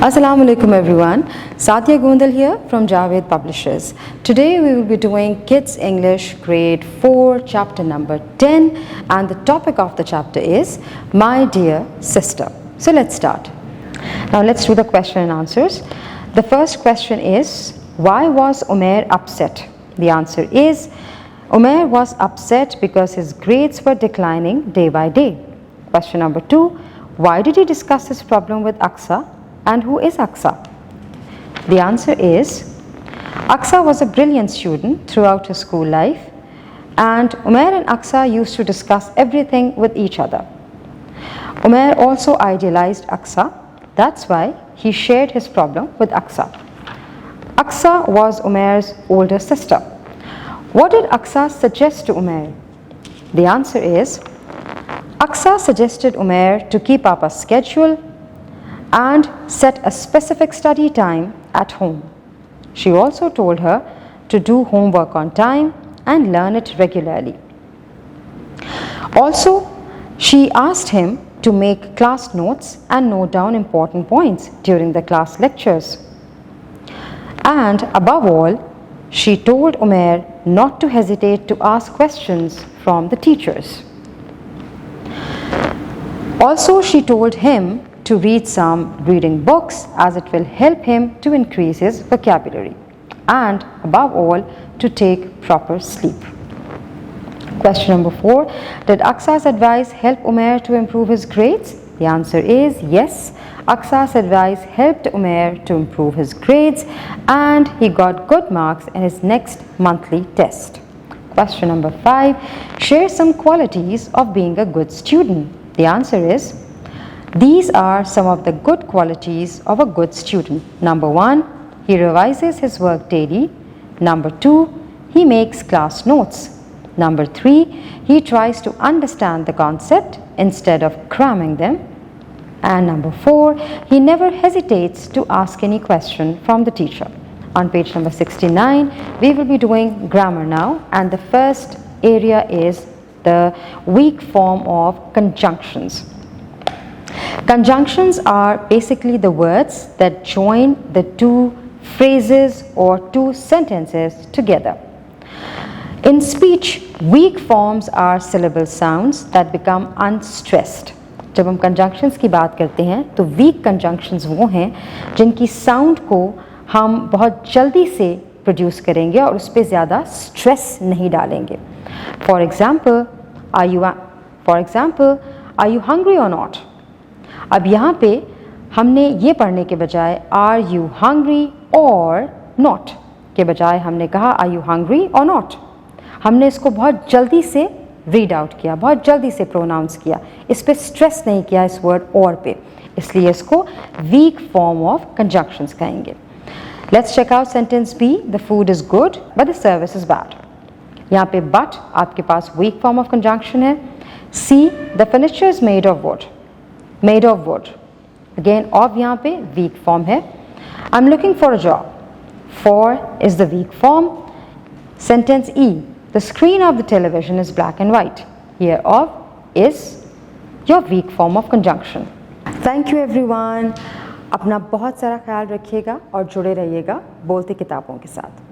Assalamu alaikum everyone. Satya Gondal here from Javed Publishers. Today we will be doing Kids English Grade 4 chapter number 10 and the topic of the chapter is My Dear Sister. So let's start. Now let's do the question and answers. The first question is, why was Umair upset? The answer is, Umair was upset because his grades were declining day by day. Question number 2, why did he discuss this problem with Aqsa? And who is Aqsa? The answer is, Aqsa was a brilliant student throughout his school life, and Umair and Aqsa used to discuss everything with each other. Umair also idealized Aqsa, that's why he shared his problem with Aqsa. Aqsa was Umair's older sister. What did Aqsa suggest to Umair? The answer is, Aqsa suggested Umair to keep up a schedule and set a specific study time at home. She also told her to do homework on time and learn it regularly. Also, she asked him to make class notes and note down important points during the class lectures. And above all, she told Umair not to hesitate to ask questions from the teachers. Also, she told him to read some reading books as it will help him to increase his vocabulary, and above all, to take proper sleep. Question number 4, did Aqsa's advice help Umair to improve his grades? The answer is yes, Aqsa's advice helped Umair to improve his grades and he got good marks in his next monthly test. Question number 5, share some qualities of being a good student. The answer is, these are some of the good qualities of a good student. Number 1, he revises his work daily. Number 2, he makes class notes. Number 3, he tries to understand the concept instead of cramming them. And number 4, he never hesitates to ask any question from the teacher. On page number 69, we will be doing grammar now, and the first area is the weak form of conjunctions. Conjunctions are basically the words that join the two phrases or two sentences together. In speech, weak forms are syllable sounds that become unstressed. जब हम conjunctions की बात करते हैं तो weak conjunctions वो हैं जिनकी sound को हम बहुत जल्दी से produce करेंगे और उस पर ज़्यादा stress नहीं डालेंगे. For example, are you hungry or not? अब यहाँ पे हमने ये पढ़ने के बजाय are you hungry or not के बजाय हमने कहा are you hungry or not. हमने इसको बहुत जल्दी से रीड आउट किया, बहुत जल्दी से प्रोनाउंस किया, इस पे स्ट्रेस नहीं किया इस वर्ड और पे, इसलिए इसको वीक फॉर्म ऑफ कंजंक्शंस कहेंगे. Let's check out sentence b, the food is good but the service is bad. यहाँ पे बट आपके पास वीक फॉर्म ऑफ कंजंक्शन है. C, the furniture is made of wood. Made of wood. Again, of यहाँ पे weak form है. I'm looking for a job. For is the weak form. Sentence E. The screen of the television is black and white. Here of is your weak form of conjunction. Thank you everyone. अपना बहुत सारा ख्याल रखिएगा और जुड़े रहिएगा बोलती किताबों के साथ.